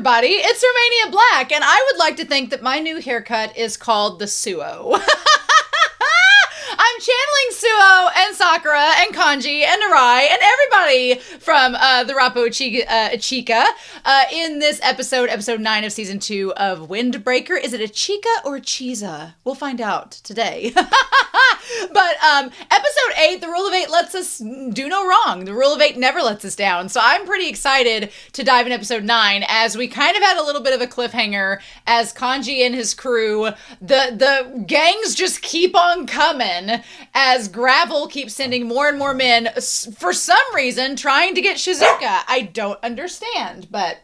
everybody. It's Romania Black, and I would like to think that my new haircut is called the Suo. I'm channeling Suo and Sakura and Kanji and Narai and everybody from the Rappo Chica in this episode 9 of season 2 of Windbreaker. Is it a Chica or a Chiza? We'll find out today. But episode 8, the rule of 8 lets us do no wrong. The rule of 8 never lets us down. So I'm pretty excited to dive in episode 9 as we kind of had a little bit of a cliffhanger as Kanji and his crew, the gangs just keep on coming as Gravel keeps sending more and more men for some reason trying to get Shizuka. I don't understand, but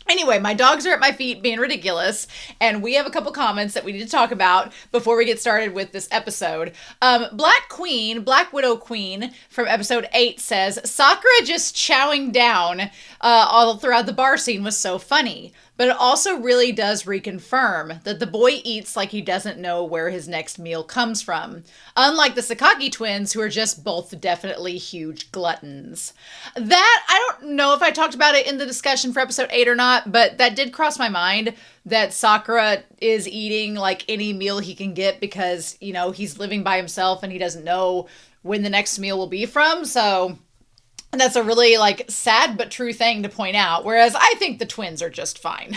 anyway, my dogs are at my feet being ridiculous, and we have a couple comments that we need to talk about before we get started with this episode. Black Widow Queen from episode 8 says, Sakura just chowing down all throughout the bar scene was so funny. But it also really does reconfirm that the boy eats like he doesn't know where his next meal comes from. Unlike the Sakaki twins, who are just both definitely huge gluttons. That, I don't know if I talked about it in the discussion for episode 8 or not, but that did cross my mind that Sakura is eating like any meal he can get because, you know, he's living by himself and he doesn't know when the next meal will be from, so... And that's a really, like, sad but true thing to point out, whereas I think the twins are just fine.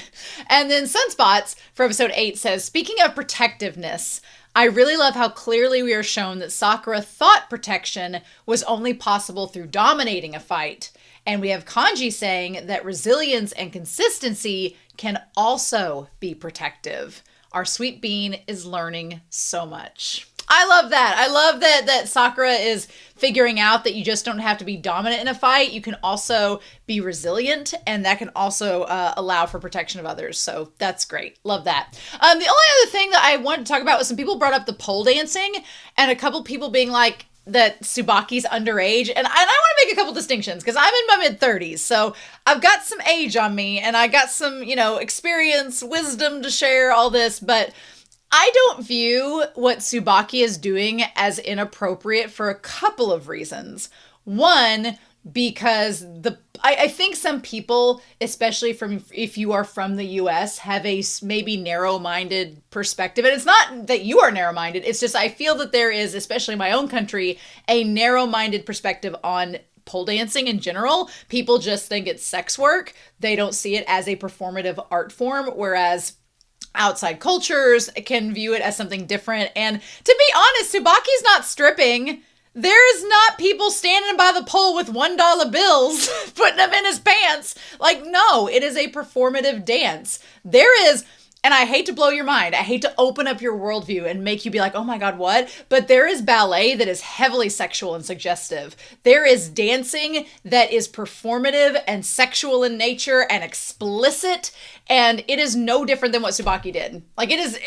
And then Sunspots for episode 8 says, speaking of protectiveness, I really love how clearly we are shown that Sakura thought protection was only possible through dominating a fight. And we have Kanji saying that resilience and consistency can also be protective. Our sweet bean is learning so much. I love that. I love that Sakura is figuring out that you just don't have to be dominant in a fight. You can also be resilient, and that can also allow for protection of others. So that's great. Love that. The only other thing that I wanted to talk about was some people brought up the pole dancing, and a couple people being like that Tsubaki's underage. And I want to make a couple distinctions because I'm in my mid-30s. So I've got some age on me, and I got some, you know, experience, wisdom to share, all this, but I don't view what Tsubaki is doing as inappropriate for a couple of reasons. One, because I think some people, especially if you are from the US, have a maybe narrow-minded perspective. And it's not that you are narrow-minded. It's just I feel that there is, especially in my own country, a narrow-minded perspective on pole dancing in general. People just think it's sex work. They don't see it as a performative art form, whereas outside cultures can view it as something different. And to be honest, Tsubaki's not stripping. There's not people standing by the pole with $1 bills putting them in his pants. Like, no, it is a performative dance. There is, and I hate to blow your mind, I hate to open up your worldview and make you be like, oh my God, what? But there is ballet that is heavily sexual and suggestive. There is dancing that is performative and sexual in nature and explicit. And it is no different than what Tsubaki did. Like it is,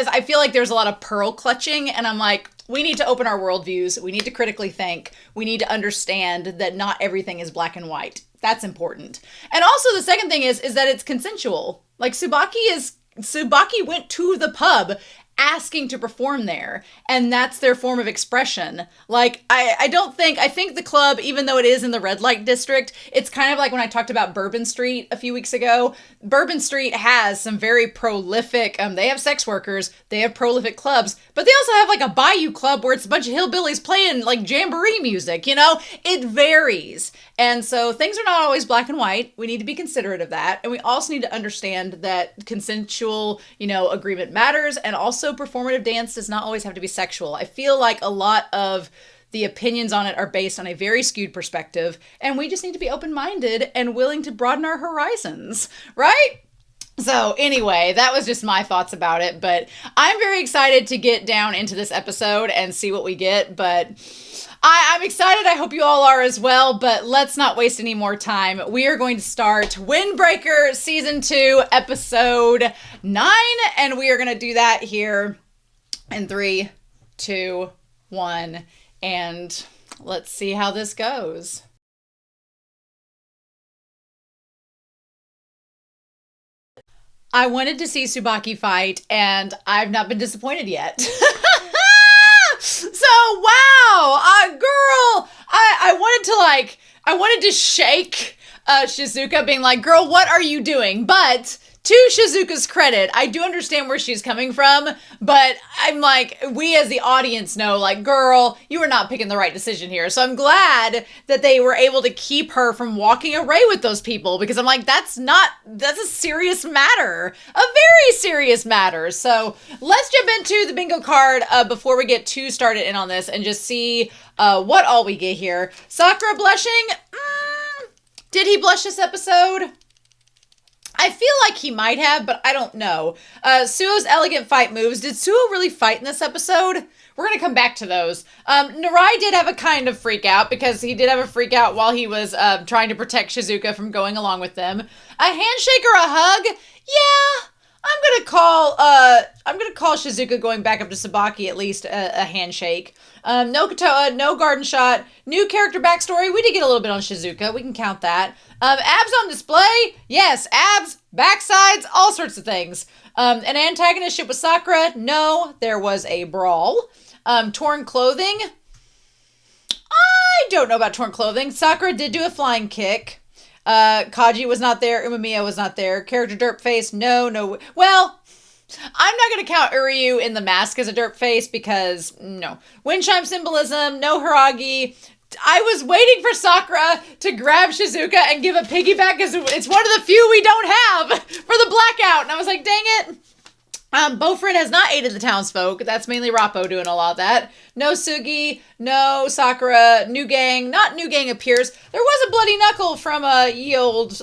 I feel like there's a lot of pearl clutching, and I'm like, we need to open our worldviews. We need to critically think. We need to understand that not everything is black and white. That's important. And also the second thing is that it's consensual. Like Tsubaki went to the pub asking to perform there, and that's their form of expression. Like, I think the club, even though it is in the red light district, it's kind of like when I talked about Bourbon Street a few weeks ago. Bourbon Street has some very prolific, they have sex workers, they have prolific clubs, but they also have like a bayou club where it's a bunch of hillbillies playing like jamboree music, you know? It varies. And so things are not always black and white. We need to be considerate of that. And we also need to understand that consensual, agreement matters. And also performative dance does not always have to be sexual. I feel like a lot of the opinions on it are based on a very skewed perspective. And we just need to be open-minded and willing to broaden our horizons, right? So anyway, that was just my thoughts about it. But I'm very excited to get down into this episode and see what we get. But I'm excited. I hope you all are as well, but let's not waste any more time. We are going to start Windbreaker Season 2, Episode 9, and we are going to do that here in 3, 2, 1, and let's see how this goes. I wanted to see Tsubaki fight, and I've not been disappointed yet. So, wow, girl, I wanted to shake Shizuka being like, girl, what are you doing? But to Shizuka's credit, I do understand where she's coming from, but I'm like, we as the audience know, like, girl, you were not picking the right decision here. So I'm glad that they were able to keep her from walking away with those people, because I'm like, that's a serious matter. A very serious matter. So let's jump into the bingo card before we get too started in on this and just see what all we get here. Sakura blushing? Did he blush this episode? I feel like he might have, but I don't know. Suo's elegant fight moves. Did Suo really fight in this episode? We're going to come back to those. Narai did have a kind of freak out, because he did have a freak out while he was trying to protect Shizuka from going along with them. A handshake or a hug? Yeah, I'm gonna call Shizuka going back up to Tsubaki at least a handshake. No Kotoa, no garden shot, new character backstory. We did get a little bit on Shizuka. We can count that. Abs on display? Yes, abs, backsides, all sorts of things. An antagonistship with Sakura? No, there was a brawl. Torn clothing? I don't know about torn clothing. Sakura did do a flying kick. Kaji was not there. Umemiya was not there. Character derp face? No. Well, I'm not going to count Uryu in the mask as a derp face, because no. Wind chime symbolism, no Hiragi. I was waiting for Sakura to grab Shizuka and give a piggyback, because it's one of the few we don't have for the blackout. And I was like, dang it. Beaufort has not aided the townsfolk. That's mainly Rappo doing a lot of that. No Sugi, no Sakura, New Gang. Not New Gang appears. There was a bloody knuckle from ye old,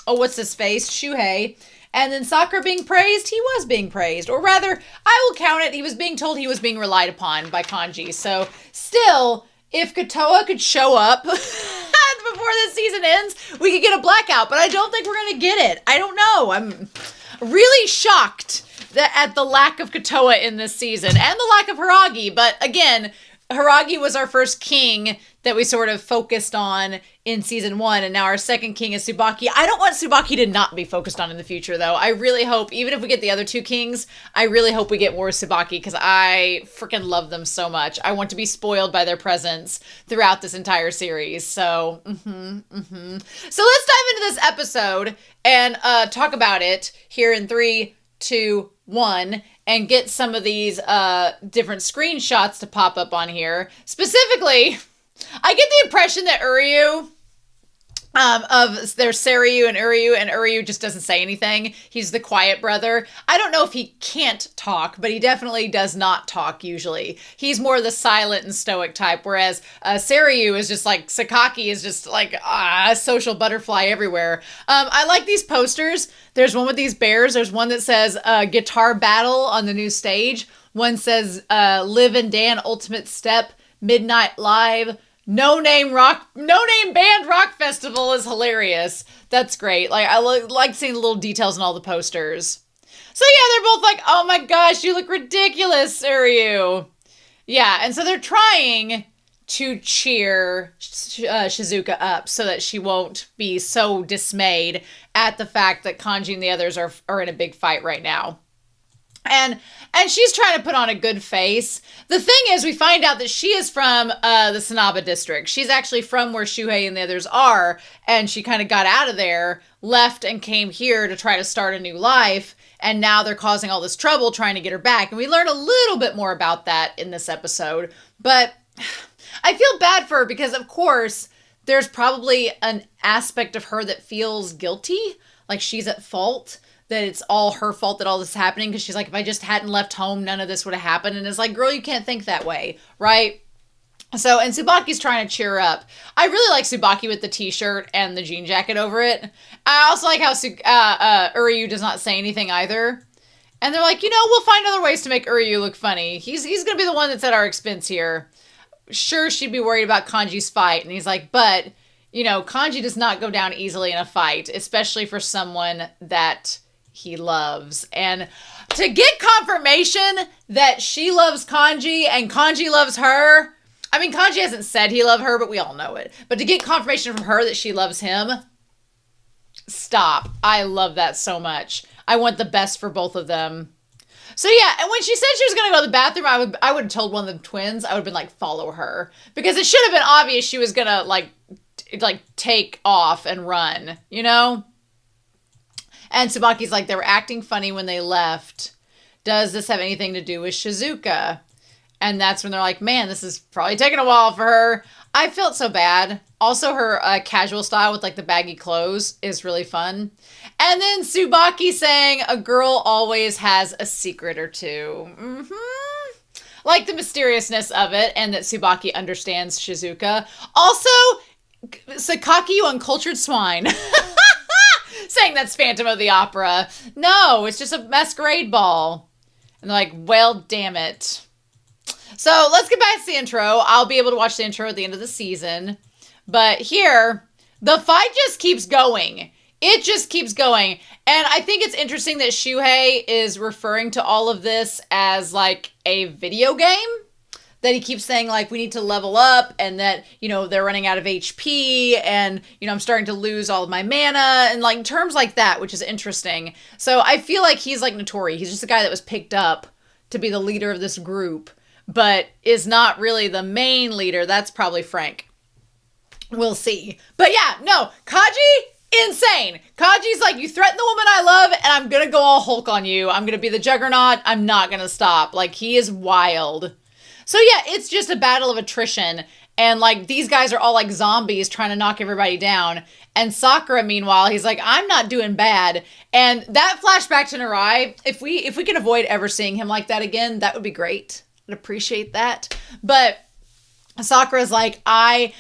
what's his face? Shuhei. And then Sakura being praised, he was being praised. Or rather, I will count it, he was being told he was being relied upon by Kanji. So, still, if Kotoa could show up before this season ends, we could get a blackout. But I don't think we're going to get it. I don't know. I'm really shocked at the lack of Kotoa in this season. And the lack of Hiragi. But again, Hiragi was our first king that we sort of focused on in season 1, and now our second king is Tsubaki. I don't want Tsubaki to not be focused on in the future, though. I really hope, even if we get the other two kings, I really hope we get more Tsubaki, because I freaking love them so much. I want to be spoiled by their presence throughout this entire series. So, So let's dive into this episode and talk about it here in 3, 2, 1, and get some of these different screenshots to pop up on here. Specifically, I get the impression that Uryu, there's Seiryu and Uryu just doesn't say anything. He's the quiet brother. I don't know if he can't talk, but he definitely does not talk usually. He's more the silent and stoic type, whereas Seiryu is just like, Sakaki is just like a social butterfly everywhere. I like these posters. There's one with these bears. There's one that says guitar battle on the new stage. One says Liv and Dan Ultimate Step Midnight Live. No name band rock festival is hilarious. That's great. Like, I like seeing the little details in all the posters. So yeah, they're both like, oh my gosh, you look ridiculous, Uryu. Yeah, and so they're trying to cheer Shizuka up so that she won't be so dismayed at the fact that Kanji and the others are in a big fight right now. And she's trying to put on a good face. The thing is, we find out that she is from the Sanaba district. She's actually from where Shuhei and the others are, and she kind of got out of there, left, and came here to try to start a new life, and now they're causing all this trouble trying to get her back. And we learn a little bit more about that in this episode, but I feel bad for her because, of course, there's probably an aspect of her that feels guilty, like she's at fault. That it's all her fault that all this is happening, because she's like, if I just hadn't left home, none of this would have happened. And it's like, girl, you can't think that way, right? So, and Tsubaki's trying to cheer her up. I really like Tsubaki with the t-shirt and the jean jacket over it. I also like how Uryu does not say anything either. And they're like, we'll find other ways to make Uryu look funny. He's going to be the one that's at our expense here. Sure, she'd be worried about Kanji's fight. And he's like, but, Kanji does not go down easily in a fight, especially for someone that he loves. And to get confirmation that she loves Kanji and Kanji loves her, I mean, Kanji hasn't said he loved her, but we all know it. But to get confirmation from her that she loves him, stop. I love that so much. I want the best for both of them. So yeah, and when she said she was going to go to the bathroom, I would have told one of the twins, I would have been like, follow her. Because it should have been obvious she was going to, like, like take off and run, you know? And Tsubaki's like, they were acting funny when they left. Does this have anything to do with Shizuka? And that's when they're like, man, this is probably taking a while for her. I felt so bad. Also, her casual style with like the baggy clothes is really fun. And then Tsubaki saying a girl always has a secret or two. Like the mysteriousness of it, and that Tsubaki understands Shizuka. Also, Sakaki, you uncultured swine. Saying that's Phantom of the Opera. No, it's just a masquerade ball. And they're like, well, damn it. So let's get back to the intro. I'll be able to watch the intro at the end of the season. But here, the fight just keeps going. It just keeps going. And I think it's interesting that Shuhei is referring to all of this as like a video game. That he keeps saying, like, we need to level up, and that, you know, they're running out of HP, and, you know, I'm starting to lose all of my mana, and, like, terms like that, which is interesting. So I feel like he's like Notori. He's just a guy that was picked up to be the leader of this group, but is not really the main leader. That's probably Frank. We'll see. But yeah, no, Kanji, insane. Kanji's like, you threaten the woman I love, and I'm gonna go all Hulk on you. I'm gonna be the Juggernaut. I'm not gonna stop. Like, he is wild. So yeah, it's just a battle of attrition, and like these guys are all like zombies trying to knock everybody down. And Sakura, meanwhile, he's like, I'm not doing bad. And that flashback to Narai, if we can avoid ever seeing him like that again, that would be great. I'd appreciate that. But Sakura's like, I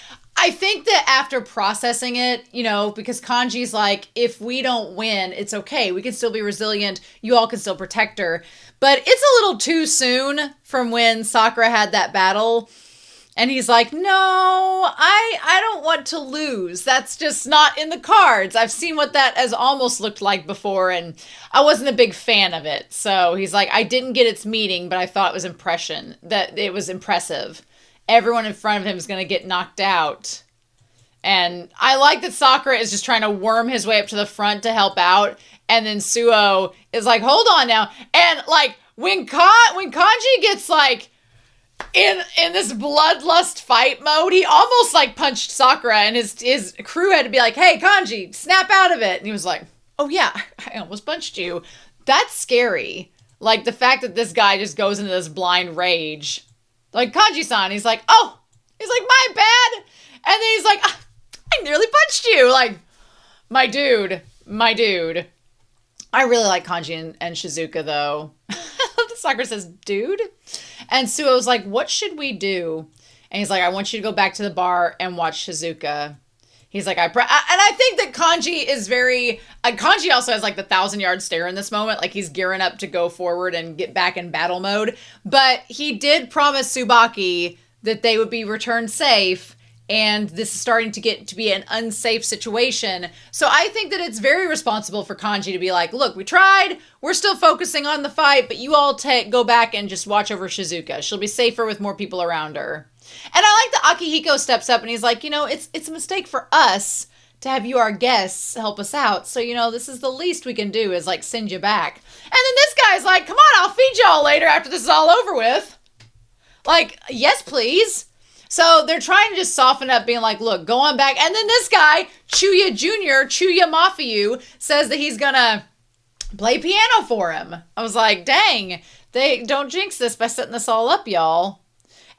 think that after processing it, you know, because Kanji's like, if we don't win, it's okay. We can still be resilient. You all can still protect her. But it's a little too soon from when Sakura had that battle. And he's like, no, I don't want to lose. That's just not in the cards. I've seen what that has almost looked like before, and I wasn't a big fan of it. So he's like, I didn't get its meaning, but I thought it was impressive. Everyone in front of him is going to get knocked out. And I like that Sakura is just trying to worm his way up to the front to help out. And then Suo is like, hold on now. And like when Kanji gets like in this bloodlust fight mode, he almost like punched Sakura, and his crew had to be like, hey, Kanji, snap out of it. And he was like, oh yeah, I almost punched you. That's scary. Like the fact that this guy just goes into this blind rage. Like Kanji-san, he's like, my bad. And then he's like, I nearly punched you. Like, my dude. I really like Kanji and Shizuka, though. I love that Sakura says, dude. And Suo's like, what should we do? And he's like, I want you to go back to the bar and watch Shizuka. He's like, and I think that Kanji is very... Kanji also has, like, the 1,000-yard stare in this moment. Like, he's gearing up to go forward and get back in battle mode. But he did promise Tsubaki that they would be returned safe. And this is starting to get to be an unsafe situation. So I think that it's very responsible for Kanji to be like, look, we tried. We're still focusing on the fight. But you all go back and just watch over Shizuka. She'll be safer with more people around her. And I like that Akihiko steps up and he's like, you know, it's a mistake for us to have you, our guests, help us out. So, you know, this is the least we can do is like send you back. And then this guy's like, come on, I'll feed y'all later after this is all over with. Like, yes, please. So they're trying to just soften up, being like, look, go on back. And then this guy, Chuya Jr., Chuya Mafiu, says that he's going to play piano for him. I was like, dang, they don't jinx this by setting this all up, y'all.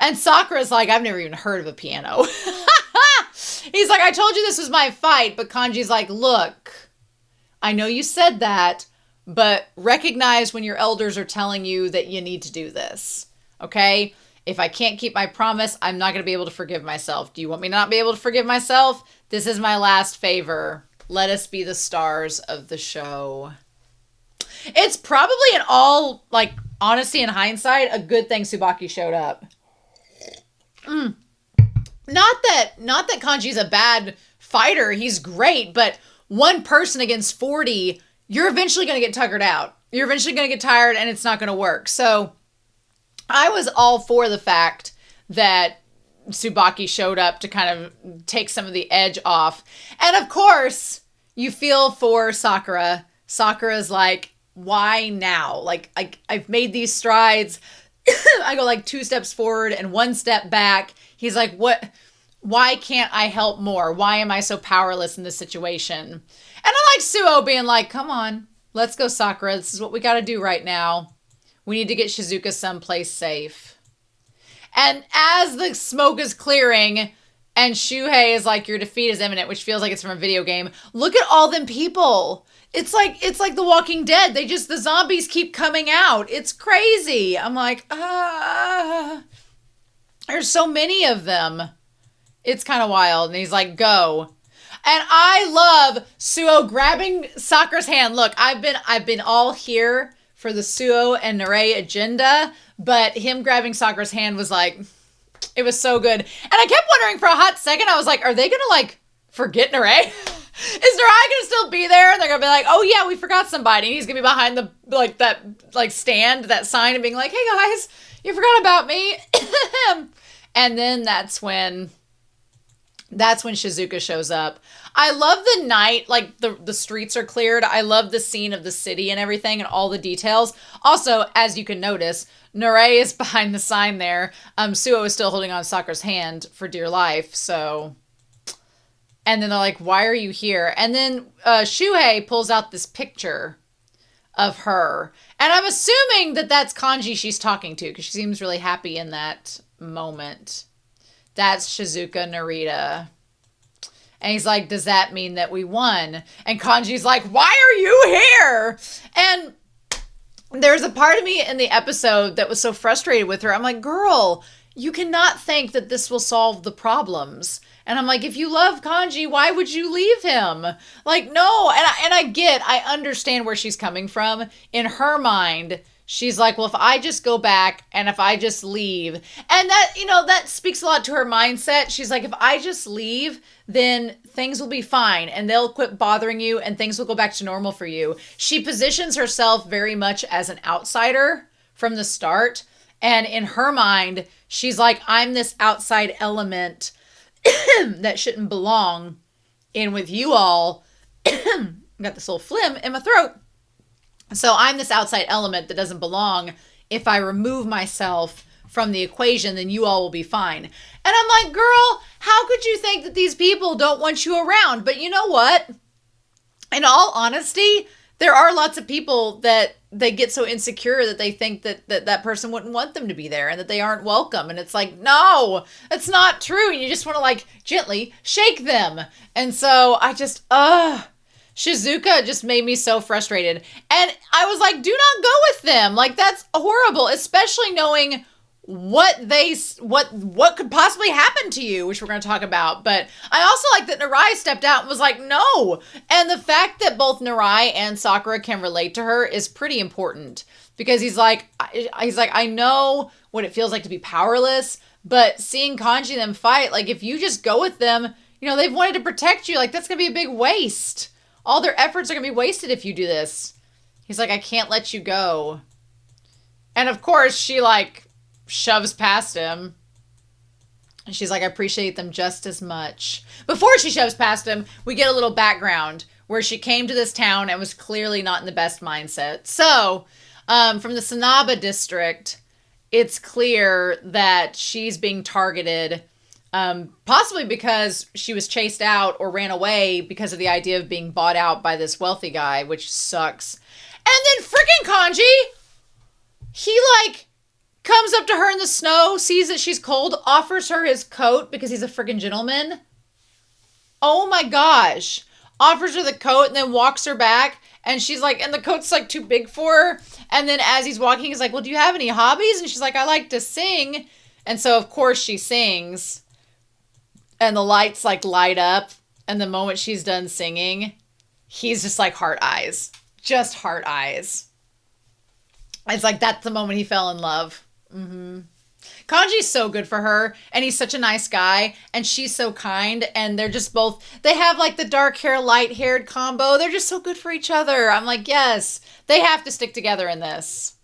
And Sakura's like, I've never even heard of a piano. He's like, I told you this was my fight. But Kanji's like, look, I know you said that, but recognize when your elders are telling you that you need to do this. Okay? If I can't keep my promise, I'm not going to be able to forgive myself. Do you want me to not be able to forgive myself? This is my last favor. Let us be the stars of the show. It's probably in all, like, honesty and hindsight, a good thing Tsubaki showed up. Not that Kanji's a bad fighter. He's great, but one person against 40, you're eventually going to get tuckered out. You're eventually going to get tired, and it's not going to work. So I was all for the fact that Tsubaki showed up to kind of take some of the edge off. And of course, you feel for Sakura. Sakura's like, why now? Like, I've made these strides. I go like 2 steps forward and 1 step back. He's like, what why can't I help more? Why am I so powerless in this situation? And I like Suo being like, come on, let's go, Sakura. This is what we got to do right now. We need to get Shizuka someplace safe. And as the smoke is clearing and Shuhei is like, your defeat is imminent, which feels like it's from a video game. Look at all them people. It's like The Walking Dead. The zombies keep coming out. It's crazy. I'm like, there's so many of them. It's kind of wild. And he's like, go. And I love Suo grabbing Sakura's hand. Look, I've been all here for the Suo and Narei agenda, but him grabbing Sakura's hand was like, it was so good. And I kept wondering for a hot second, I was like, are they going to like forget Narei? Is Narei going to still be there? And they're going to be like, oh yeah, we forgot somebody. And he's going to be behind the, like that, like stand, that sign and being like, hey guys, you forgot about me. And then that's when Shizuka shows up. I love the night, like the streets are cleared. I love the scene of the city and everything and all the details. Also, as you can notice, Narei is behind the sign there. Suo is still holding on Sakura's hand for dear life, so... And then they're like, why are you here? And then Shuhei pulls out this picture of her. And I'm assuming that that's Kanji she's talking to, because she seems really happy in that moment. That's Shizuka Narita. And he's like, does that mean that we won? And Kanji's like, why are you here? And there's a part of me in the episode that was so frustrated with her. I'm like, girl, you cannot think that this will solve the problems. And I'm like, if you love Kanji, why would you leave him? Like, no. And I understand where she's coming from. In her mind, she's like, well, if I just go back and if I just leave, and that, you know, that speaks a lot to her mindset. She's like, if I just leave, then things will be fine and they'll quit bothering you and things will go back to normal for you. She positions herself very much as an outsider from the start. And in her mind, she's like, I'm this outside element that shouldn't belong in with you all. Got this little phlegm in my throat. So I'm this outside element that doesn't belong. If I remove myself from the equation, then you all will be fine. And I'm like, girl, how could you think that these people don't want you around? But you know what? In all honesty, there are lots of people that they get so insecure that they think that person wouldn't want them to be there and that they aren't welcome. And it's like, no, that's not true. And you just want to like gently shake them. And so I just, Shizuka just made me so frustrated. And I was like, do not go with them. Like, that's horrible, especially knowing what could possibly happen to you, which we're going to talk about. But I also like that Narei stepped out and was like, no. And the fact that both Narei and Sakura can relate to her is pretty important, because he's like, I know what it feels like to be powerless, but seeing Kanji and them fight, like, if you just go with them, you know, they've wanted to protect you. Like, that's going to be a big waste. All their efforts are going to be wasted if you do this. He's like, I can't let you go. And of course, she like shoves past him. And she's like, I appreciate them just as much. Before she shoves past him, we get a little background where she came to this town and was clearly not in the best mindset. So, from the Sanaba district, it's clear that she's being targeted, possibly because she was chased out or ran away because of the idea of being bought out by this wealthy guy, which sucks. And then freaking Kanji, he like comes up to her in the snow, sees that she's cold, offers her his coat because he's a freaking gentleman. Oh my gosh. Offers her the coat and then walks her back. And she's like, and the coat's like too big for her. And then as he's walking, he's like, well, do you have any hobbies? And she's like, I like to sing. And so of course she sings. And the lights like light up. And the moment she's done singing, he's just like heart eyes. Just heart eyes. It's like, that's the moment he fell in love. Mm-hmm. Kanji's so good for her, and he's such a nice guy, and she's so kind, and they're just both, they have like the dark hair, light haired combo. They're just so good for each other. I'm like, yes, they have to stick together in this.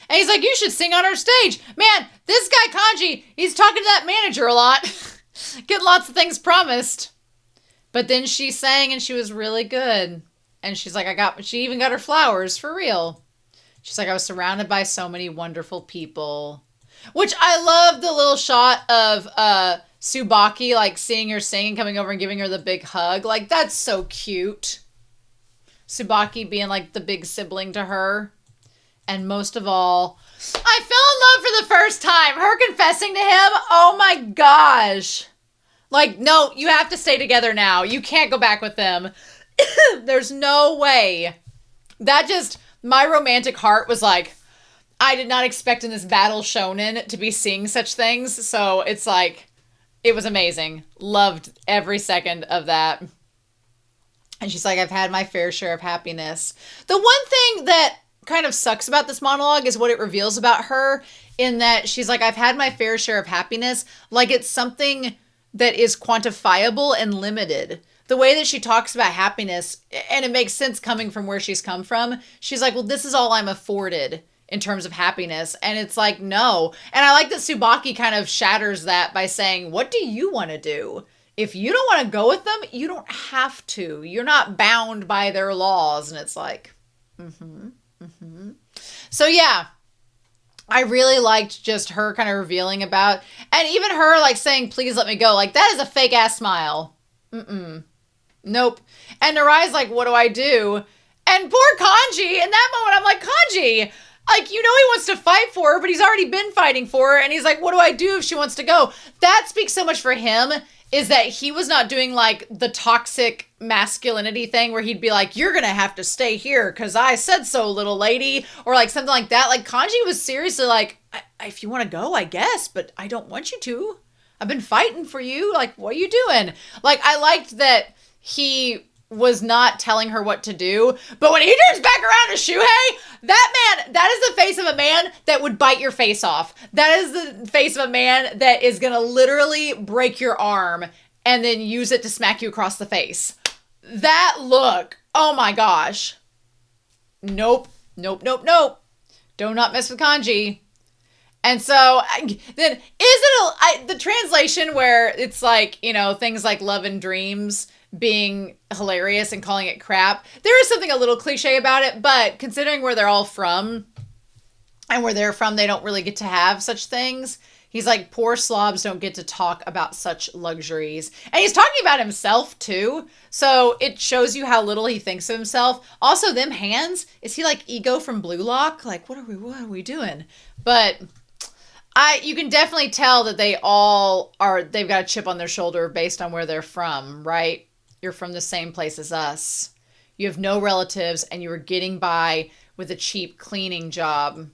And he's like, you should sing on our stage. Man, this guy Kanji, he's talking to that manager a lot. Getting lots of things promised. But then she sang and she was really good. And she's like, she even got her flowers for real. She's like, I was surrounded by so many wonderful people. Which I love the little shot of Tsubaki, like, seeing her sing and coming over and giving her the big hug. Like, that's so cute. Tsubaki being, like, the big sibling to her. And most of all, I fell in love for the first time. Her confessing to him, oh my gosh. Like, no, you have to stay together now. You can't go back with them. There's no way. That just, my romantic heart was like, I did not expect in this battle shonen to be seeing such things. So it's like, it was amazing. Loved every second of that. And she's like, I've had my fair share of happiness. The one thing that kind of sucks about this monologue is what it reveals about her, in that she's like, I've had my fair share of happiness. Like, it's something that is quantifiable and limited. The way that she talks about happiness, and it makes sense coming from where she's come from. She's like, well, this is all I'm afforded in terms of happiness. And it's like, no. And I like that Tsubaki kind of shatters that by saying, what do you want to do? If you don't want to go with them, you don't have to. You're not bound by their laws. And it's like, So yeah, I really liked just her kind of revealing about, and even her like saying, please let me go. Like, that is a fake ass smile. Nope. And Narai's like, what do I do? And poor Kanji, in that moment, I'm like, Kanji, like, you know he wants to fight for her, but he's already been fighting for her. And he's like, what do I do if she wants to go? That speaks so much for him, is that he was not doing like the toxic masculinity thing where he'd be like, you're going to have to stay here because I said so, little lady, or like something like that. Like, Kanji was seriously like, if you want to go, I guess, but I don't want you to. I've been fighting for you. Like, what are you doing? Like, I liked that he was not telling her what to do. But when he turns back around to Shuhei, that man, that is the face of a man that would bite your face off. That is the face of a man that is going to literally break your arm and then use it to smack you across the face. That look, oh my gosh. Nope, nope, nope, nope. Do not mess with Kanji. And so then is it the translation where it's like, you know, things like love and dreams being hilarious and calling it crap. There is something a little cliche about it, but considering where they're all from and where they're from, they don't really get to have such things. He's like, poor slobs don't get to talk about such luxuries. And he's talking about himself too. So it shows you how little he thinks of himself. Also, them hands, is he like Ego from Blue Lock? Like, what are we doing? But you can definitely tell that they've got a chip on their shoulder based on where they're from, right? You're from the same place as us. You have no relatives and you were getting by with a cheap cleaning job.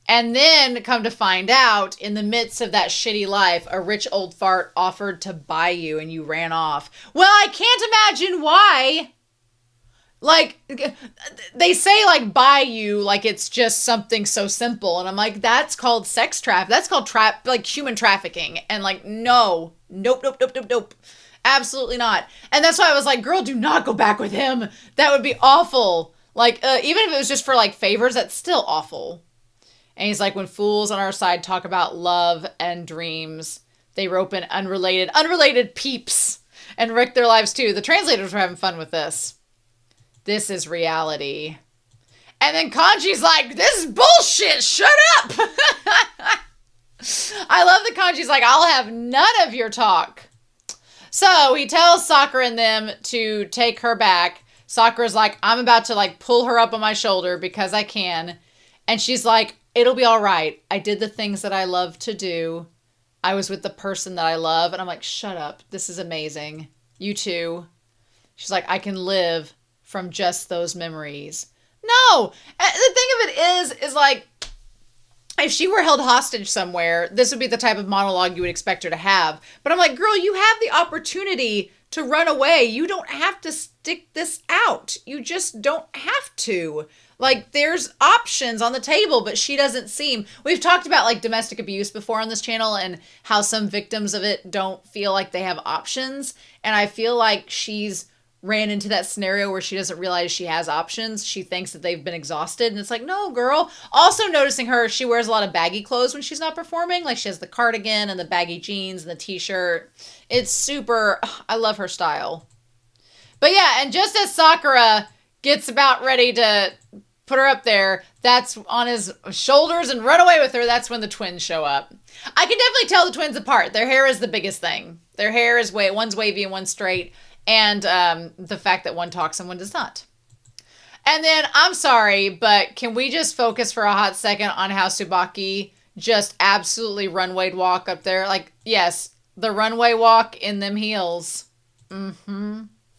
And then come to find out, in the midst of that shitty life, a rich old fart offered to buy you and you ran off. Well, I can't imagine why. Like, they say, like, buy you, like it's just something so simple. And I'm like, that's called sex trafficking. That's called human trafficking. And like, no. Nope. Absolutely not. And that's why I was like, girl, do not go back with him. That would be awful. Like, even if it was just for, like, favors, that's still awful. And he's like, when fools on our side talk about love and dreams, they rope in unrelated peeps and wreck their lives too. The translators were having fun with this. This is reality. And then Kanji's like, this is bullshit. Shut up. I love that Kanji's like, I'll have none of your talk. So he tells Sakura and them to take her back. Sakura's like, I'm about to like pull her up on my shoulder because I can. And she's like, it'll be all right. I did the things that I love to do. I was with the person that I love. And I'm like, shut up. This is amazing. You too. She's like, I can live from just those memories. No. The thing of it is like, if she were held hostage somewhere, this would be the type of monologue you would expect her to have. But I'm like, girl, you have the opportunity to run away. You don't have to stick this out. You just don't have to. Like, there's options on the table, but she doesn't seem... We've talked about, like, domestic abuse before on this channel and how some victims of it don't feel like they have options. And I feel like she's ran into that scenario where she doesn't realize she has options. She thinks that they've been exhausted. And it's like, no, girl. Also noticing her, she wears a lot of baggy clothes when she's not performing. Like, she has the cardigan and the baggy jeans and the t-shirt. It's super... I love her style. But yeah, and just as Sakura gets about ready to put her up there, that's on his shoulders and run away with her, that's when the twins show up. I can definitely tell the twins apart. Their hair is the biggest thing. Their hair is one's wavy and one's straight. And the fact that one talks and one does not. And then, I'm sorry, but can we just focus for a hot second on how Tsubaki just absolutely runway walk up there? Like, yes, the runway walk in them heels. Also,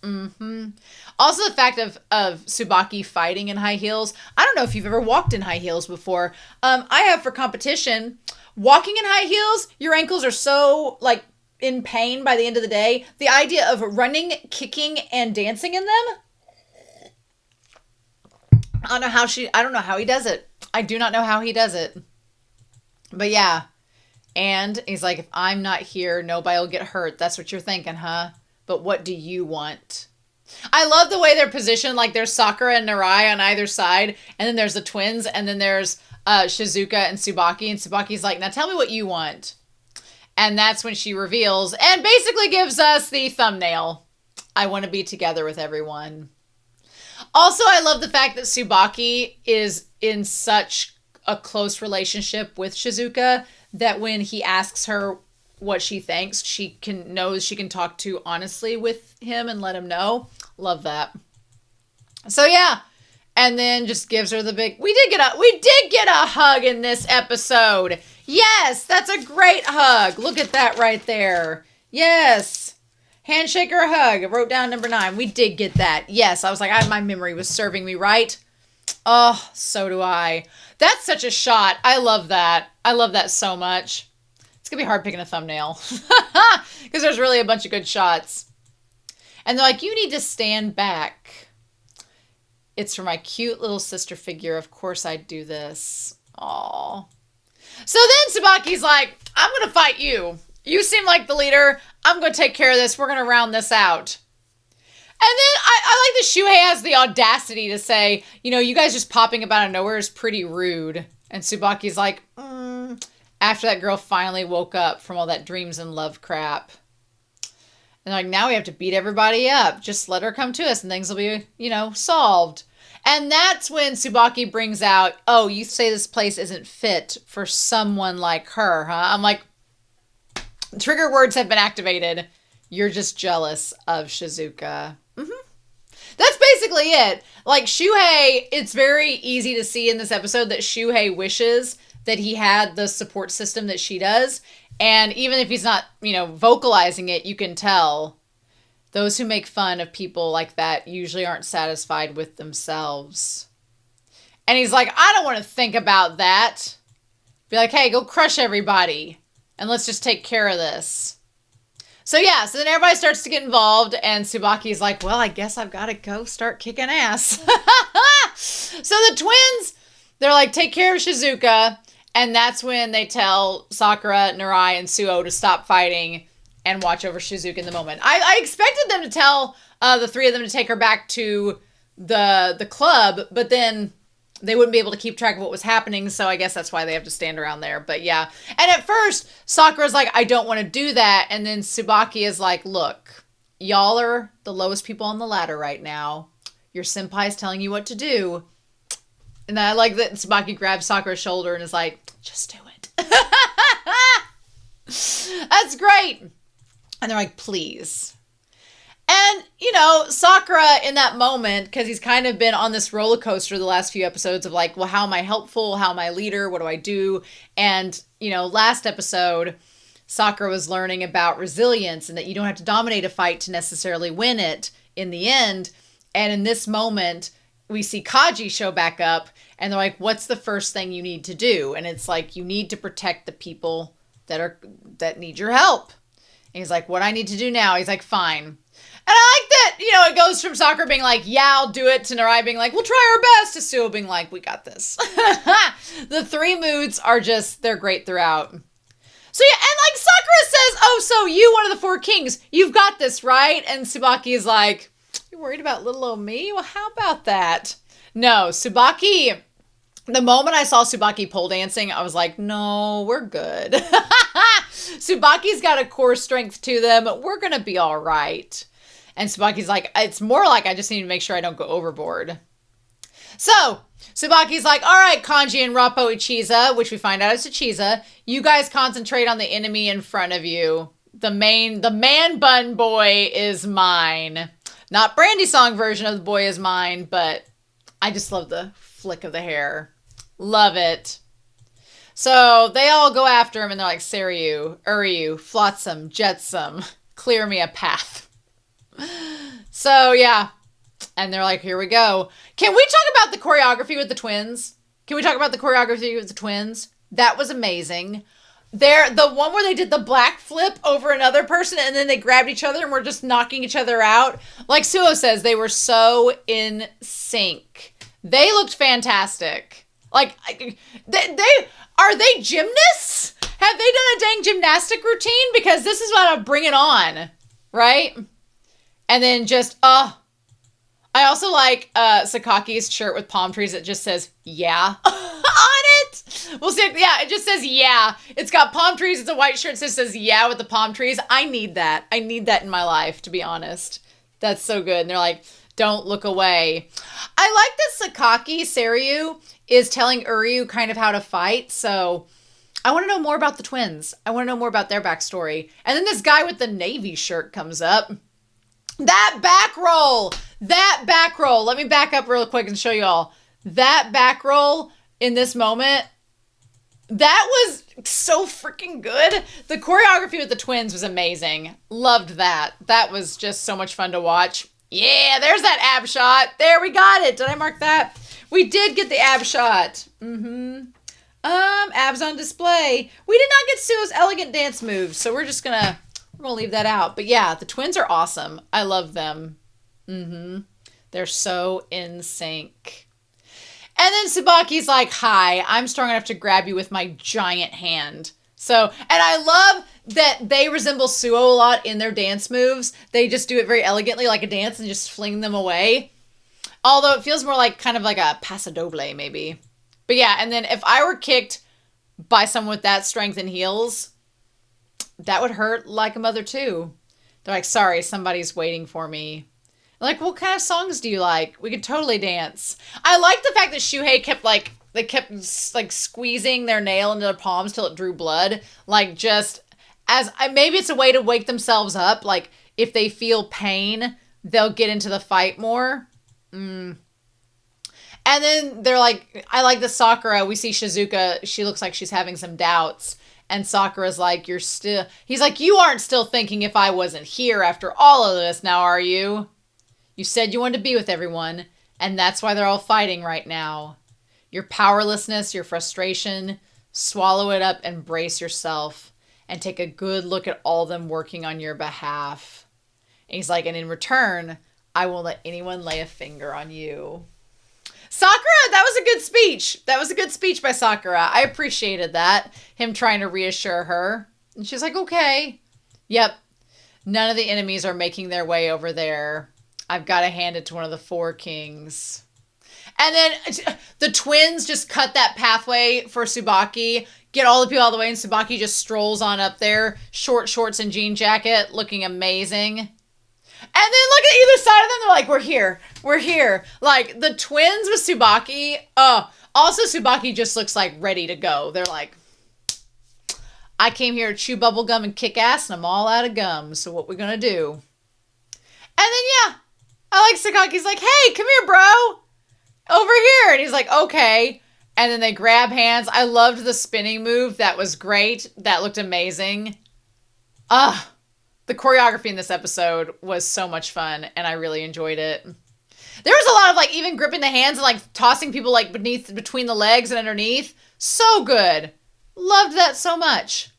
the fact of Tsubaki fighting in high heels. I don't know if you've ever walked in high heels before. I have for competition. Walking in high heels, your ankles are so, like, in pain by the end of the day. The idea of running, kicking, and dancing in them. I don't know how he does it. I do not know how he does it. But yeah. And he's like, if I'm not here, nobody will get hurt. That's what you're thinking, huh? But what do you want? I love the way they're positioned. Like, there's Sakura and Narai on either side. And then there's the twins. And then there's Shizuka and Tsubaki. And Tsubaki's like, now tell me what you want. And that's when she reveals and basically gives us the thumbnail. I want to be together with everyone. Also, I love the fact that Tsubaki is in such a close relationship with Shizuka that when he asks her what she thinks, she can talk to honestly with him and let him know. Love that. So yeah. And then just gives her the big, we did get a hug in this episode. Yes, that's a great hug. Look at that right there. Yes. Handshake or a hug. I wrote down number 9. We did get that. Yes, I was like, my memory was serving me right. Oh, so do I. That's such a shot. I love that. I love that so much. It's going to be hard picking a thumbnail. Because there's really a bunch of good shots. And they're like, you need to stand back. It's for my cute little sister figure. Of course I'd do this. Aww. So then Tsubaki's like, I'm going to fight you. You seem like the leader. I'm going to take care of this. We're going to round this out. And then I like that Shuhei has the audacity to say, you guys just popping up out of nowhere is pretty rude. And Tsubaki's like, after that girl finally woke up from all that dreams and love crap. And like, now we have to beat everybody up. Just let her come to us and things will be, solved. And that's when Tsubaki brings out, oh, you say this place isn't fit for someone like her, huh? I'm like, trigger words have been activated. You're just jealous of Shizuka. That's basically it. Like, Shuhei, it's very easy to see in this episode that Shuhei wishes that he had the support system that she does. And even if he's not, vocalizing it, you can tell those who make fun of people like that usually aren't satisfied with themselves. And he's like, I don't want to think about that. Be like, hey, go crush everybody. And let's just take care of this. So yeah, so then everybody starts to get involved. And Tsubaki's like, well, I guess I've got to go start kicking ass. So the twins, they're like, take care of Shizuka. And that's when they tell Sakura, Narai, and Suo to stop fighting and watch over Shizuka in the moment. I expected them to tell the three of them to take her back to the club, but then they wouldn't be able to keep track of what was happening, so I guess that's why they have to stand around there. But yeah. And at first, Sakura's like, I don't want to do that. And then Tsubaki is like, look, y'all are the lowest people on the ladder right now. Your senpai's telling you what to do. And I like that Tsubaki grabs Sakura's shoulder and is like, just do it. That's great. And they're like, please. And, Sakura in that moment, because he's kind of been on this roller coaster the last few episodes of like, well, how am I helpful? How am I leader? What do I do? And, last episode, Sakura was learning about resilience and that you don't have to dominate a fight to necessarily win it in the end. And in this moment, we see Kanji show back up and they're like, what's the first thing you need to do? And it's like, you need to protect the people that need your help. And he's like, what I need to do now? He's like, fine. And I like that, it goes from Sakura being like, yeah, I'll do it, to Narai being like, we'll try our best, to Suo being like, we got this. The three moods are just, they're great throughout. So yeah, and like Sakura says, oh, so you, one of the 4 kings, you've got this, right? And Tsubaki is like, you're worried about little old me? Well, how about that? No, Tsubaki, the moment I saw Tsubaki pole dancing, I was like, no, we're good. Tsubaki's got a core strength to them. We're going to be all right. And Tsubaki's like, it's more like I just need to make sure I don't go overboard. So Tsubaki's like, all right, Kanji and Rappo Ichiza, which we find out is Ichiza, you guys concentrate on the enemy in front of you. The man bun boy is mine. Not Brandy song version of the boy is mine, but I just love the flick of the hair. Love it. So they all go after him and they're like, Seiryu, Uryu, Flotsam, Jetsam, clear me a path. So yeah. And they're like, here we go. Can we talk about the choreography with the twins? Can we talk about the choreography with the twins? That was amazing. The one where they did the black flip over another person and then they grabbed each other and were just knocking each other out. Like Suho says, they were so in sync. They looked fantastic. Like, are they gymnasts? Have they done a dang gymnastic routine? Because this is what I bring it on, right? And then just, I also like Sakaki's shirt with palm trees that just says, yeah, on it. We'll see. Yeah, it just says, yeah. It's got palm trees. It's a white shirt that says, yeah, with the palm trees. I need that. I need that in my life, to be honest. That's so good. And they're like, don't look away. I like that Sakaki, Seiryu, is telling Uryu kind of how to fight. So I want to know more about the twins. I want to know more about their backstory. And then this guy with the navy shirt comes up. That back roll. Let me back up real quick and show you all. That back roll in this moment, that was so freaking good. The choreography with the twins was amazing. Loved that. That was just so much fun to watch. Yeah, there's that ab shot. There, we got it. Did I mark that? We did get the ab shot. Abs on display. We did not get Suo's elegant dance moves, so we're gonna leave that out. But yeah, the twins are awesome. I love them. They're so in sync. And then Tsubaki's like, hi, I'm strong enough to grab you with my giant hand. So, and I love that they resemble Suo a lot in their dance moves. They just do it very elegantly like a dance and just fling them away. Although it feels more like kind of like a paso doble maybe. But yeah, and then if I were kicked by someone with that strength and heels, that would hurt like a mother too. They're like, sorry, somebody's waiting for me. Like, what kind of songs do you like? We could totally dance. I like the fact that Shuhei kept squeezing their nail into their palms till it drew blood. Like, just as maybe it's a way to wake themselves up. Like, if they feel pain, they'll get into the fight more. And then they're like, I like the Sakura. We see Shizuka. She looks like she's having some doubts. And Sakura's like, he's like, you aren't still thinking if I wasn't here after all of this now, are you? You said you wanted to be with everyone, and that's why they're all fighting right now. Your powerlessness, your frustration, swallow it up and brace yourself and take a good look at all of them working on your behalf. And he's like, and in return, I won't let anyone lay a finger on you. Sakura, that was a good speech. That was a good speech by Sakura. I appreciated that. Him trying to reassure her. And she's like, okay. Yep. None of the enemies are making their way over there. I've got to hand it to one of the four kings. And then the twins just cut that pathway for Tsubaki, get all the people out of the way, and Tsubaki just strolls on up there, short shorts and jean jacket, looking amazing. And then look at either side of them, they're like, we're here. Like, the twins with Tsubaki, also Tsubaki just looks like ready to go. They're like, I came here to chew bubble gum and kick ass, and I'm all out of gum, so what we gonna do? And then, yeah, I like Sakaki's like, hey, come here, bro. Over here. And he's like, okay. And then they grab hands. I loved the spinning move. That was great. That looked amazing. The choreography in this episode was so much fun, and I really enjoyed it. There was a lot of, like, even gripping the hands and, like, tossing people, like, between the legs and underneath. So good. Loved that so much.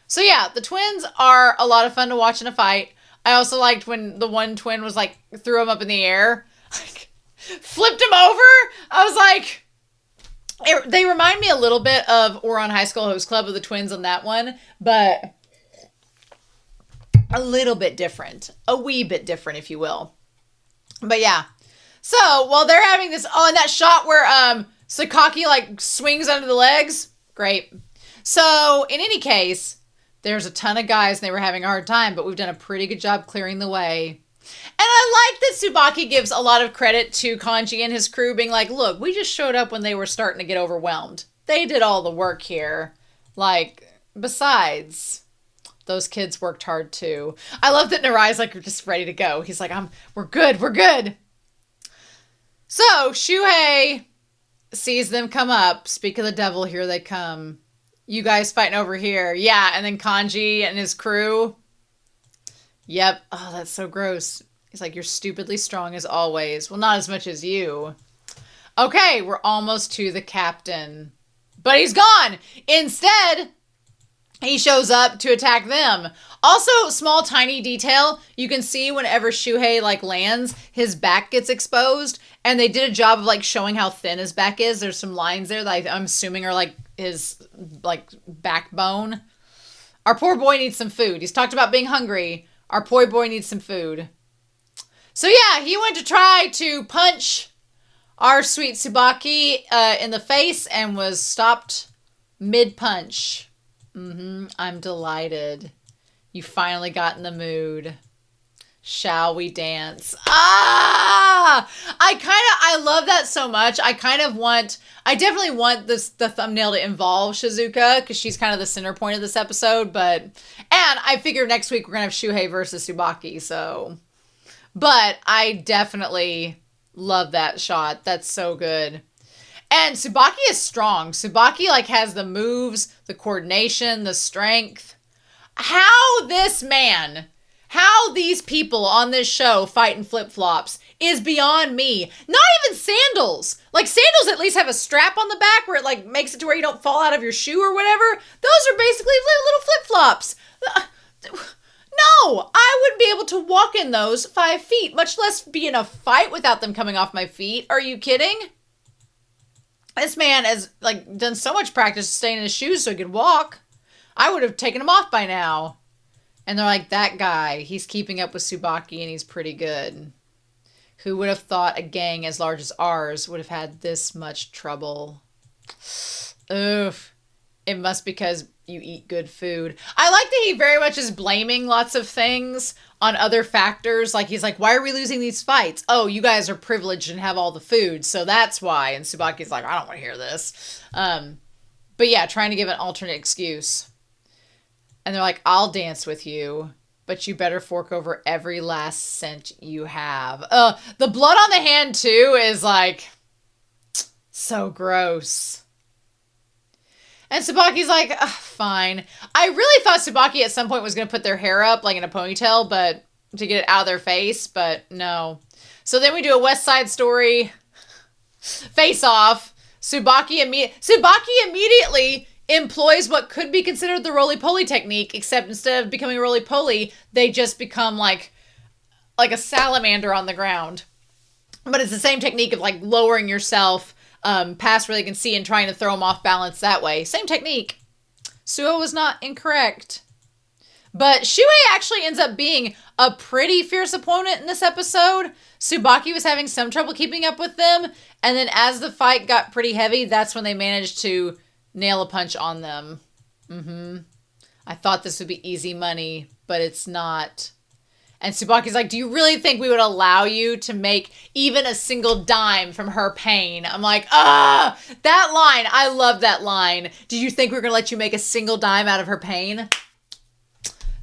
So, yeah, the twins are a lot of fun to watch in a fight. I also liked when the one twin was, like, threw him up in the air. Like, flipped him over. I was like, they remind me a little bit of Ouran High School Host Club of the twins on that one, but a little bit different. A wee bit different, if you will. But yeah. So, while they're having this, and that shot where Sakaki, like, swings under the legs. Great. So, in any case, there's a ton of guys and they were having a hard time, but we've done a pretty good job clearing the way. And I like that Tsubaki gives a lot of credit to Kanji and his crew being like, look, we just showed up when they were starting to get overwhelmed. They did all the work here. Like, besides, those kids worked hard too. I love that Narai's like just ready to go. He's like, we're good, we're good. So Shuhei sees them come up. Speak of the devil, here they come. You guys fighting over here. Yeah, and then Kanji and his crew. Yep. Oh, that's so gross. He's like, you're stupidly strong as always. Well, not as much as you. Okay, we're almost to the captain. But he's gone. Instead, he shows up to attack them. Also, small tiny detail, you can see whenever Shuhei like lands, his back gets exposed, and they did a job of like showing how thin his back is. There's some lines there that I'm assuming are like his like backbone. Our poor boy needs some food. He's talked about being hungry. Our poor boy needs some food. So yeah, he went to try to punch our sweet Tsubaki in the face and was stopped mid-punch. I'm delighted. You finally got in the mood. Shall we dance? I love that so much. I definitely want the thumbnail to involve Shizuka because she's kind of the center point of this episode, and I figure next week we're going to have Shuhei versus Tsubaki, so. But I definitely love that shot. That's so good. And Tsubaki is strong. Tsubaki like has the moves, the coordination, the strength. How these people on this show fight in flip-flops is beyond me. Not even sandals. Like sandals at least have a strap on the back where it like makes it to where you don't fall out of your shoe or whatever. Those are basically little flip-flops. No, I wouldn't be able to walk in those 5 feet, much less be in a fight without them coming off my feet. Are you kidding? This man has like done so much practice staying in his shoes so he could walk. I would have taken him off by now. And they're like, that guy, he's keeping up with Tsubaki and he's pretty good. Who would have thought a gang as large as ours would have had this much trouble? Oof. It must because you eat good food. I like that he very much is blaming lots of things on other factors. Like, he's like, why are we losing these fights? Oh, you guys are privileged and have all the food, so that's why. And Tsubaki's like, I don't want to hear this. But yeah, trying to give an alternate excuse. And they're like, I'll dance with you, but you better fork over every last cent you have. The blood on the hand, too, is like so gross. And Tsubaki's like, fine. I really thought Tsubaki at some point was going to put their hair up, like in a ponytail, but to get it out of their face, but no. So then we do a West Side Story face-off. Tsubaki immediately employs what could be considered the roly-poly technique, except instead of becoming roly-poly, they just become like a salamander on the ground. But it's the same technique of like lowering yourself past where they can see and trying to throw them off balance that way. Same technique. Suo was not incorrect. But Shuhei actually ends up being a pretty fierce opponent in this episode. Tsubaki was having some trouble keeping up with them. And then as the fight got pretty heavy, that's when they managed to nail a punch on them. I thought this would be easy money, but it's not. And Tsubaki's like, do you really think we would allow you to make even a single dime from her pain? I'm like, that line. I love that line. Do you think we're going to let you make a single dime out of her pain?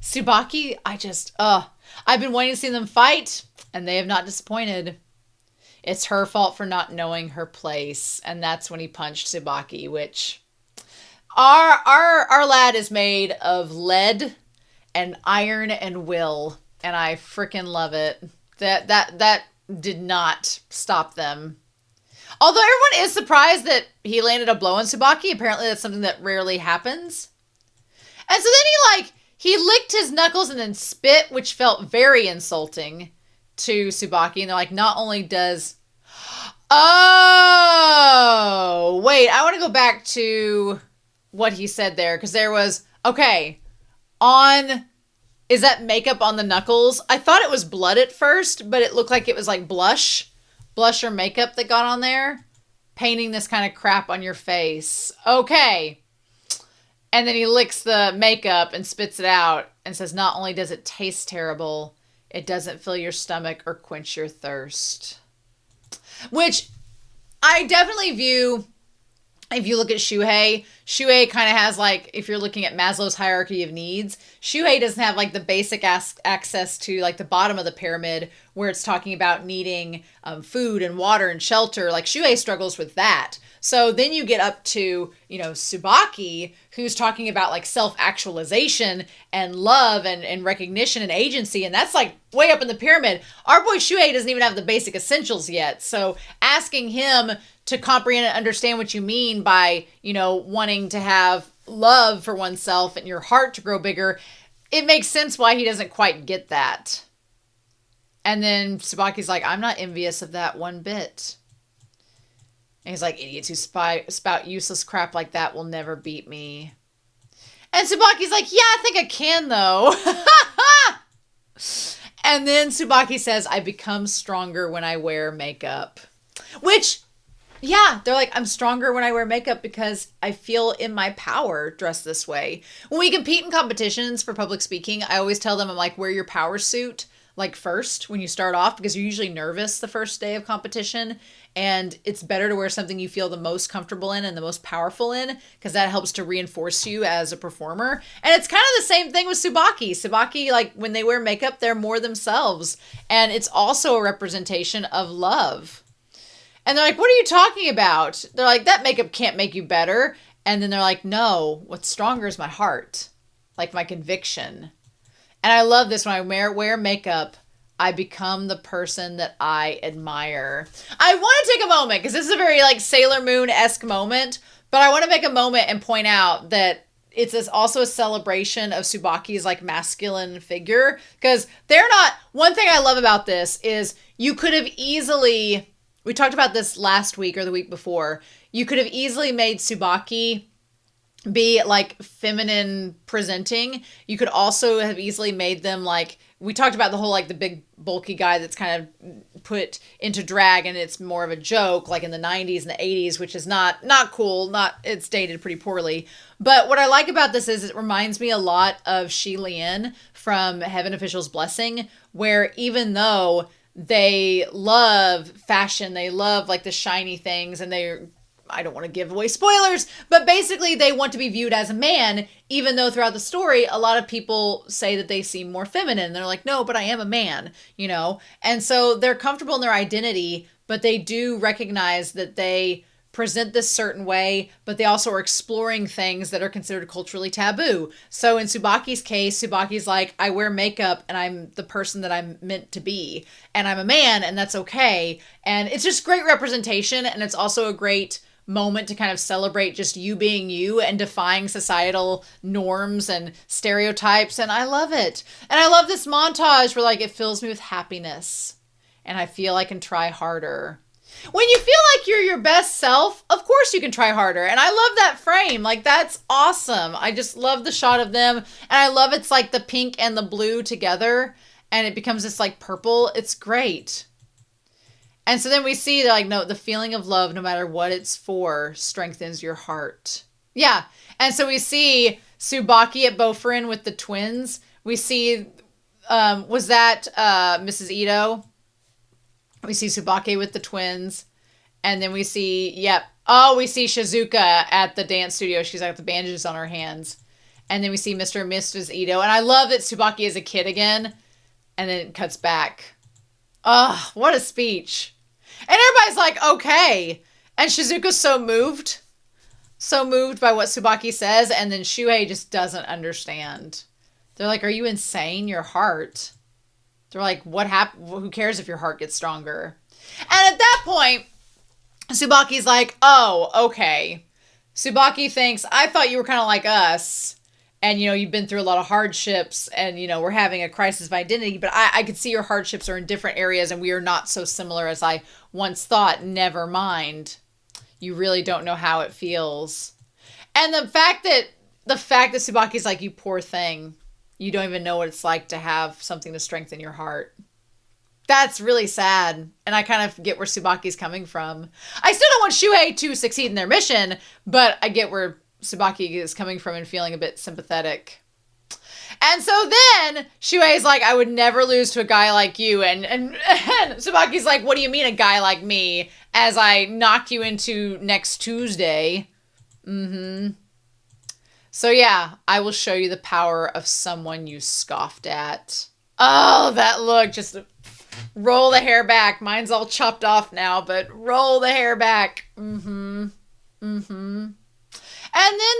Tsubaki, I've been wanting to see them fight, and they have not disappointed. It's her fault for not knowing her place. And that's when he punched Tsubaki, which our lad is made of lead and iron and will. And I freaking love it. That did not stop them. Although everyone is surprised that he landed a blow on Tsubaki. Apparently that's something that rarely happens. And so then he licked his knuckles and then spit, which felt very insulting to Tsubaki. And they're like, not only does... Oh! Wait, I want to go back to what he said there. Because there was... Okay. Is that makeup on the knuckles? I thought it was blood at first, but it looked like it was like blush or makeup that got on there. Painting this kind of crap on your face. Okay. And then he licks the makeup and spits it out and says, not only does it taste terrible, It doesn't fill your stomach or quench your thirst. Which I definitely view, if you look at Shuhei kind of has like, if you're looking at Maslow's hierarchy of needs, Shuhei doesn't have like the basic access to like the bottom of the pyramid where it's talking about needing food and water and shelter. Like Shuhei struggles with that. So then you get up to, Tsubaki, who's talking about like self-actualization and love and recognition and agency. And that's like way up in the pyramid. Our boy Shuhei doesn't even have the basic essentials yet. So asking him to comprehend and understand what you mean by, wanting to have love for oneself and your heart to grow bigger, it makes sense why he doesn't quite get that. And then Tsubaki's like, I'm not envious of that one bit. And he's like, idiots who spout useless crap like that will never beat me. And Tsubaki's like, yeah, I think I can, though. And then Tsubaki says, I become stronger when I wear makeup. Which, yeah, they're like, I'm stronger when I wear makeup because I feel in my power dressed this way. When we compete in competitions for public speaking, I always tell them, I'm like, wear your power suit like first when you start off, because you're usually nervous the first day of competition. And it's better to wear something you feel the most comfortable in and the most powerful in, because that helps to reinforce you as a performer. And it's kind of the same thing with Tsubaki. Tsubaki, like when they wear makeup, they're more themselves. And it's also a representation of love. And they're like, what are you talking about? They're like, that makeup can't make you better. And then they're like, no, what's stronger is my heart, like my conviction. And I love this. When I wear makeup, I become the person that I admire. I want to take a moment, because this is a very like Sailor Moon-esque moment, but I want to make a moment and point out that it's also a celebration of Tsubaki's like masculine figure, because they're not, one thing I love about this is you could have easily, we talked about this last week or the week before, you could have easily made Tsubaki be like feminine presenting. You could also have easily made them like, we talked about the whole like the big bulky guy that's kind of put into drag and it's more of a joke, like in the 90s and the 80s, which is not cool, it's dated pretty poorly. But what I like about this is it reminds me a lot of Shi Lien from Heaven Official's Blessing, where even though they love fashion, they love like the shiny things, and I don't want to give away spoilers, but basically they want to be viewed as a man, even though throughout the story, a lot of people say that they seem more feminine. They're like, no, but I am a man, And so they're comfortable in their identity, but they do recognize that they present this certain way, but they also are exploring things that are considered culturally taboo. So in Tsubaki's case, Tsubaki's like, I wear makeup and I'm the person that I'm meant to be. And I'm a man and that's okay. And it's just great representation. And it's also a great moment to kind of celebrate just you being you and defying societal norms and stereotypes. And I love it. And I love this montage where like it fills me with happiness and I feel I can try harder. When you feel like you're your best self, of course you can try harder. And I love that frame. Like, that's awesome. I just love the shot of them. And I love it's like the pink and the blue together and it becomes this like purple. It's great. And so then we see they're like, no, the feeling of love, no matter what it's for, strengthens your heart. Yeah. And so we see Tsubaki at Bofurin with the twins. We see, was that Mrs. Ito? We see Tsubaki with the twins. And then we see, we see Shizuka at the dance studio. She's got the bandages on her hands. And then we see Mr. and Mrs. Ito. And I love that Tsubaki is a kid again. And then it cuts back. Oh, what a speech. And everybody's like, okay. And Shizuka's so moved by what Tsubaki says. And then Shuhei just doesn't understand. They're like, are you insane? Your heart. They're like, what happened? Who cares if your heart gets stronger? And at that point, Tsubaki's like, oh, okay. Tsubaki thinks, I thought you were kind of like us. And, you've been through a lot of hardships and, we're having a crisis of identity. But I could see your hardships are in different areas and we are not so similar as I once thought. Never mind. You really don't know how it feels. And the fact that Tsubaki's like, you poor thing. You don't even know what it's like to have something to strengthen your heart. That's really sad. And I kind of get where Tsubaki's coming from. I still don't want Shuhei to succeed in their mission, but I get where Tsubaki is coming from and feeling a bit sympathetic. And so then Shuhei's like, I would never lose to a guy like you. And Tsubaki's like, what do you mean a guy like me? As I knock you into next Tuesday. So yeah, I will show you the power of someone you scoffed at. Oh, that look. Just roll the hair back. Mine's all chopped off now, but roll the hair back. And then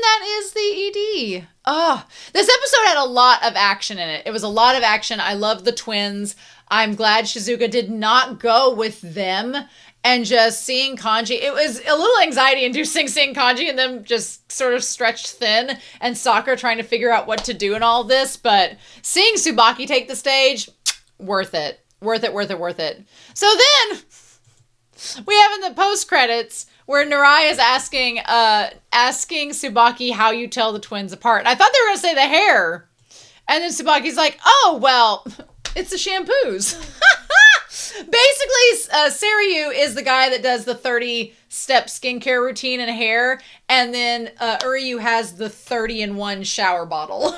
that is the ED. Oh, this episode had a lot of action in it. It was a lot of action. I love the twins. I'm glad Shizuka did not go with them. And just seeing Kanji, it was a little anxiety-inducing seeing Kanji and them just sort of stretched thin. And Sakura trying to figure out what to do in all this. But seeing Tsubaki take the stage, worth it. Worth it. So then, we have in the post-credits where Narai is asking Tsubaki how you tell the twins apart. And I thought they were going to say the hair. And then Tsubaki's like, oh, well, it's the shampoos. Basically, Seiryu is the guy that does the 30-step skincare routine and hair. And then Uryu has the 30-in-1 shower bottle.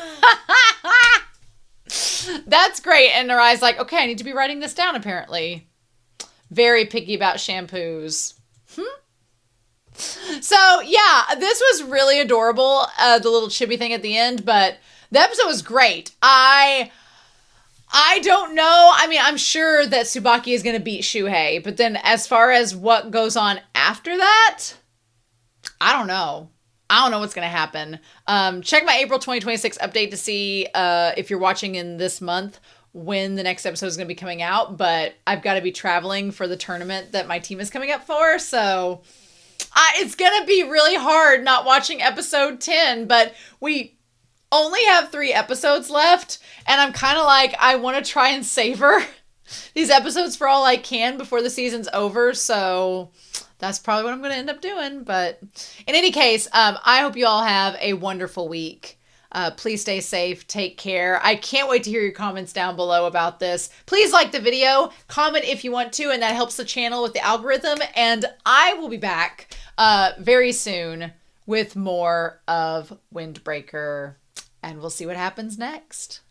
That's great. And Narai's like, okay, I need to be writing this down, apparently. Very picky about shampoos. So, yeah, this was really adorable, the little chibi thing at the end, but the episode was great. I don't know. I mean, I'm sure that Tsubaki is going to beat Shuhei, but then as far as what goes on after that, I don't know. I don't know what's going to happen. Check my April 2026 update to see if you're watching in this month when the next episode is going to be coming out, but I've got to be traveling for the tournament that my team is coming up for, so it's going to be really hard not watching episode 10, but we only have 3 episodes left, and I'm kind of like, I want to try and savor these episodes for all I can before the season's over, so that's probably what I'm going to end up doing. But in any case, I hope you all have a wonderful week. Please stay safe. Take care. I can't wait to hear your comments down below about this. Please like the video, comment if you want to, and that helps the channel with the algorithm. And I will be back very soon with more of Windbreaker, and we'll see what happens next.